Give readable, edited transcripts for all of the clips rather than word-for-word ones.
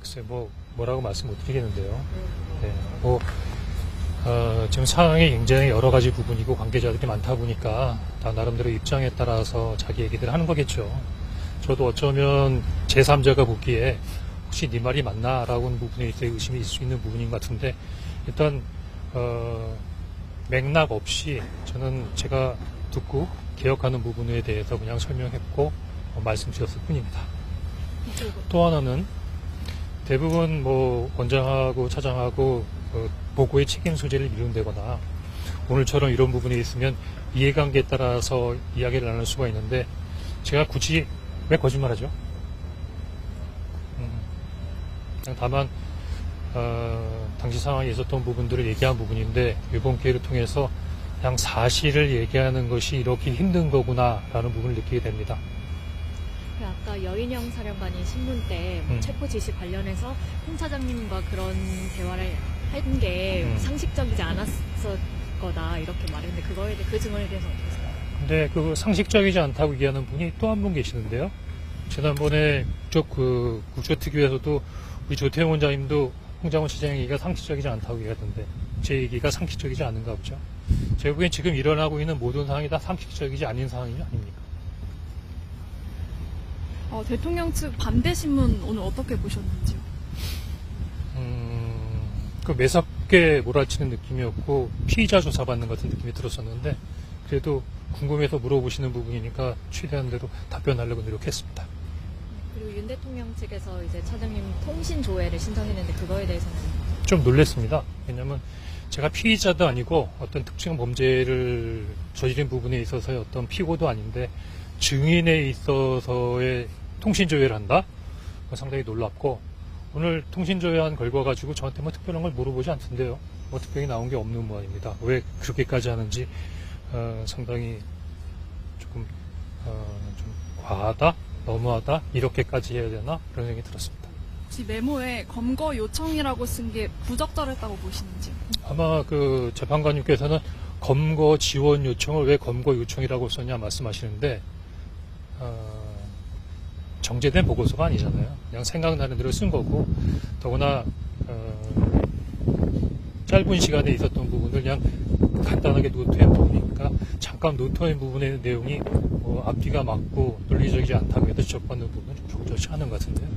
글쎄 뭐라고 말씀 못 드리겠는데요. 네, 지금 상황이 굉장히 여러 가지 부분이고 관계자들이 많다 보니까 다 나름대로 입장에 따라서 자기 얘기들 하는 거겠죠. 저도 어쩌면 제3자가 보기에 혹시 네 말이 맞나? 라고 하는 부분에 있어 의심이 있을 수 있는 부분인 것 같은데 일단 맥락 없이 저는 제가 듣고 개혁하는 부분에 대해서 그냥 설명했고 말씀드렸을 뿐입니다. 또 하나는 대부분 원장하고 차장하고 보고의 책임 소재를 미룬다거나 오늘처럼 이런 부분이 있으면 이해관계에 따라서 이야기를 나눌 수가 있는데 제가 굳이 왜 거짓말하죠? 그냥 다만 당시 상황에 있었던 부분들을 얘기한 부분인데 이번 기회를 통해서 그냥 사실을 얘기하는 것이 이렇게 힘든 거구나라는 부분을 느끼게 됩니다. 아까 여인영 사령관이 신문 때 체포 지시 관련해서 홍 차장님과 그런 대화를 한 게 상식적이지 않았을 거다 이렇게 말했는데 그 증언에 대해서 어떻게 생각하세요? 근데 그 상식적이지 않다고 얘기하는 분이 또 한 분 계시는데요. 지난번에 국조특위에서도 우리 조태용 원장님도 홍장원 차장 얘기가 상식적이지 않다고 얘기하던데 제 얘기가 상식적이지 않은가 보죠. 제가 보기엔 지금 일어나고 있는 모든 상황이 다 상식적이지 않은 상황이 아닙니까? 대통령 측 반대 신문 오늘 어떻게 보셨는지요? 그 매섭게 몰아치는 느낌이었고 피의자 조사받는 같은 느낌이 들었었는데 그래도 궁금해서 물어보시는 부분이니까 최대한 대로 답변하려고 노력했습니다. 그리고 윤 대통령 측에서 이제 차장님 통신 조회를 신청했는데 그거에 대해서는 좀 놀랐습니다. 왜냐하면 제가 피의자도 아니고 어떤 특정 범죄를 저지른 부분에 있어서의 어떤 피고도 아닌데 증인에 있어서의 통신 조회를 한다? 상당히 놀랍고 오늘 통신 조회한 결과 가지고 저한테 특별한 걸 물어보지 않던데요. 특별히 나온 게 없는 모양입니다. 왜 그렇게까지 하는지 상당히 조금 좀 과하다, 너무하다 이렇게까지 해야 되나 그런 생각이 들었습니다. 혹시 메모에 검거 요청이라고 쓴 게 부적절했다고 보시는지요? 아마 그 재판관님께서는 검거 지원 요청을 왜 검거 요청이라고 썼냐 말씀하시는데 정제된 보고서가 아니잖아요. 그냥 생각나는 대로 쓴 거고 더구나 짧은 시간에 있었던 부분을 그냥 간단하게 노트한 부분이니까 잠깐 노트한 부분의 내용이 앞뒤가 맞고 논리적이지 않다고 해도 지적받는 부분은 좀 적절치 않은 것 같은데요.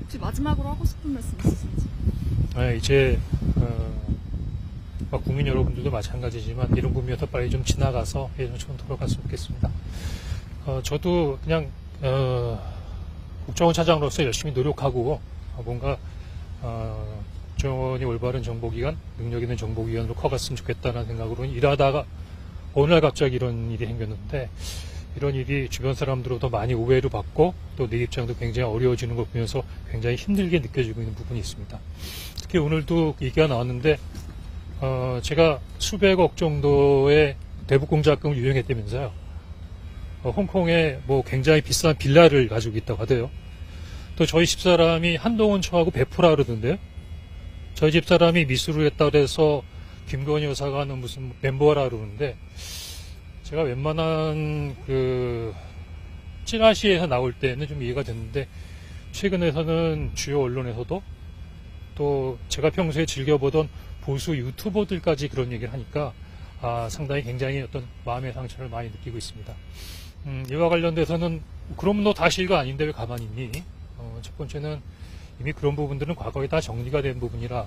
혹시 마지막으로 하고 싶은 말씀 있으신지? 네, 이제 국민 여러분들도 마찬가지지만 이런 부분에서 빨리 좀 지나가서 예전처럼 돌아갔으면 좋겠습니다. 저도 그냥 국정원 차장으로서 열심히 노력하고 뭔가 국정원이 올바른 정보기관, 능력 있는 정보기관으로 커갔으면 좋겠다는 생각으로 일하다가 어느 날 갑자기 이런 일이 생겼는데 이런 일이 주변 사람들로부터 많이 오해를 받고 또 내 입장도 굉장히 어려워지는 걸 보면서 굉장히 힘들게 느껴지고 있는 부분이 있습니다. 특히 오늘도 얘기가 나왔는데 제가 수백억 정도의 대북공작금을 유용했다면서요. 홍콩에 굉장히 비싼 빌라를 가지고 있다고 하대요. 또 저희 집사람이 한동훈 처하고 베프라 그러던데요. 저희 집사람이 미술을 했다 그래서 김건희 여사가 하는 무슨 멤버라 그러는데 제가 웬만한 찌라시에서 나올 때는 좀 이해가 됐는데 최근에서는 주요 언론에서도 또 제가 평소에 즐겨보던 보수 유튜버들까지 그런 얘기를 하니까 상당히 굉장히 어떤 마음의 상처를 많이 느끼고 있습니다. 이와 관련돼서는 그럼 너 다시가 아닌데 왜 가만히 있니? 첫 번째는 이미 그런 부분들은 과거에 다 정리가 된 부분이라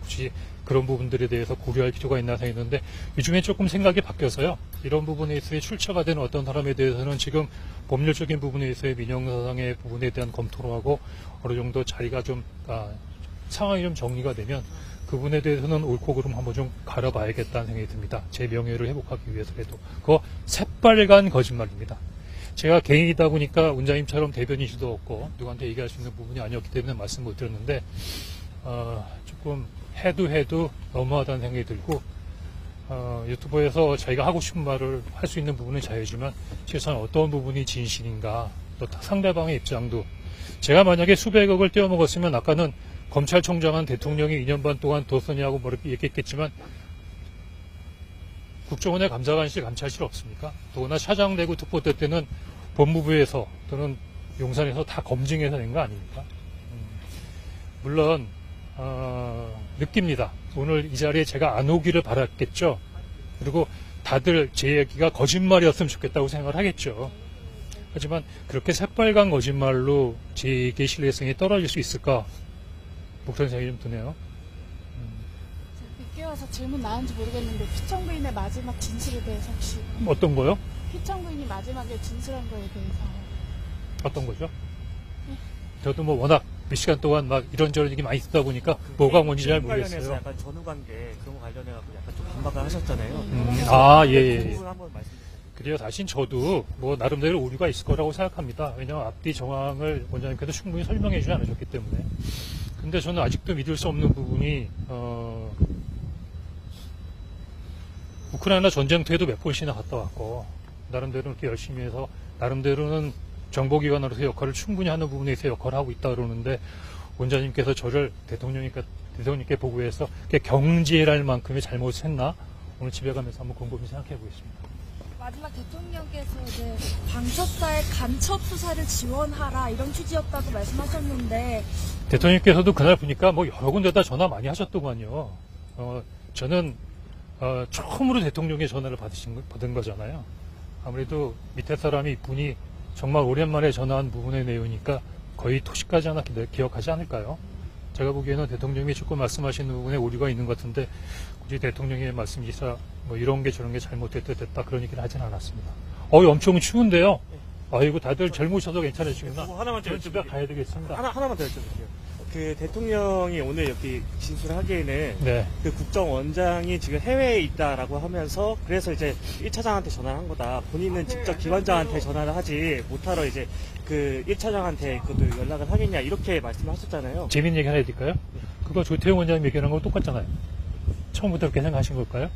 굳이 그런 부분들에 대해서 고려할 필요가 있나 생각했는데 요즘에 조금 생각이 바뀌어서요. 이런 부분에 있어서 출처가 되는 어떤 사람에 대해서는 지금 법률적인 부분에 있어서의 민형사상의 부분에 대한 검토를 하고 어느 정도 자리가 좀 상황이 좀 정리가 되면 그분에 대해서는 옳고 그름 한번 좀 가려봐야겠다는 생각이 듭니다. 제 명예를 회복하기 위해서라도. 그거 새빨간 거짓말입니다. 제가 개인이다 보니까 원장님처럼 대변인 수도 없고 누구한테 얘기할 수 있는 부분이 아니었기 때문에 말씀 못 드렸는데 조금 해도 너무하다는 생각이 들고 유튜브에서 자기가 하고 싶은 말을 할 수 있는 부분은 자유지만 최소한 어떤 부분이 진실인가 또 상대방의 입장도 제가 만약에 수백억을 떼어먹었으면 아까는 검찰총장은 대통령이 2년 반 동안 뒀으냐고 이렇게 얘기했겠지만 국정원의 감사관실, 감찰실 없습니까? 더구나 차장되고 특보대 때는 법무부에서 또는 용산에서 다 검증해서 낸 거 아닙니까? 물론 느낍니다. 오늘 이 자리에 제가 안 오기를 바랐겠죠. 그리고 다들 제 얘기가 거짓말이었으면 좋겠다고 생각을 하겠죠. 하지만 그렇게 새빨간 거짓말로 제 얘기의 신뢰성이 떨어질 수 있을까? 뭐 그런 생각이 좀 드네요. 늦게 와서 질문 나온지 모르겠는데 피청 부인의 마지막 진술에 대해서 혹시 어떤 거요? 피청 부인이 마지막에 진술한 거에 대해서 어떤 거죠? 저도 뭐 워낙 몇 시간 동안 막 이런저런 얘기 많이 듣다 보니까 뭐가 뭔지 잘 관련해서 모르겠어요. 약간 전후관계 그런 거 관련해서 약간 좀 반박을 하셨잖아요. 예. 그 부분 한번 말씀 주세요. 그래요. 사실 저도 뭐 나름대로 오류가 있을 거라고 생각합니다. 왜냐하면 앞뒤 정황을 원장님께서 충분히 설명해 주지 않으셨기 때문에. 근데 저는 아직도 믿을 수 없는 부분이 우크라이나 전쟁터에도 몇 번씩이나 갔다 왔고 나름대로 이렇게 열심히 해서 나름대로는 정보기관으로서 역할을 충분히 하는 부분에 있어 역할을 하고 있다 그러는데 원장님께서 저를 대통령님께 보고해서 경지할 만큼의 잘못을 했나? 오늘 집에 가면서 한번 곰곰이 생각해 보겠습니다. 마지막 대통령께서 이제 방첩사의 간첩 수사를 지원하라 이런 취지였다고 말씀하셨는데 대통령께서도 그날 보니까 뭐 여러 군데다 전화 많이 하셨더만요. 저는 처음으로 대통령의 전화를 받은 거잖아요. 아무래도 밑에 사람이 이분이 정말 오랜만에 전화한 부분의 내용이니까 거의 토시까지 하나 기억하지 않을까요? 제가 보기에는 대통령이 조금 말씀하시는 부분에 오류가 있는 것 같은데 굳이 대통령의 말씀이사 뭐 이런 게 저런 게 잘못됐다 그런 얘기를 하진 않았습니다. 엄청 추운데요. 아이고 다들 젊으셔서 괜찮으시구나. 그거 하나만 저는 집에 가야 되겠습니다. 하나만 더 여쭤볼게요. 그 대통령이 오늘 여기 진술하기에는 네. 그 국정원장이 지금 해외에 있다라고 하면서 그래서 이제 1차장한테 전화를 한 거다. 본인은 직접 기관장한테 전화를 하지 못하러 이제 그 1차장한테 그것도 연락을 하겠냐 이렇게 말씀하셨잖아요. 재밌는 얘기 하나 해드릴까요? 그거 조태용 원장님 얘기하는 거랑 똑같잖아요. 처음부터 그렇게 생각하신 걸까요?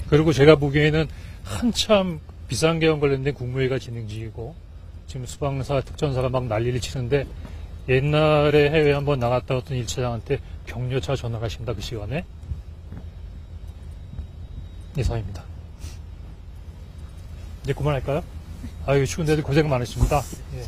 그리고 제가 보기에는 한참 비상계엄 관련된 국무회의가 진행 중이고 지금 수방사, 특전사가 막 난리를 치는데 옛날에 해외 한번 나갔다 왔던 1차장한테 격려차 전화를 하신다 그 시간에 이상입니다. 이제 그만할까요? 아유 추운데도 고생 많으십니다. 예.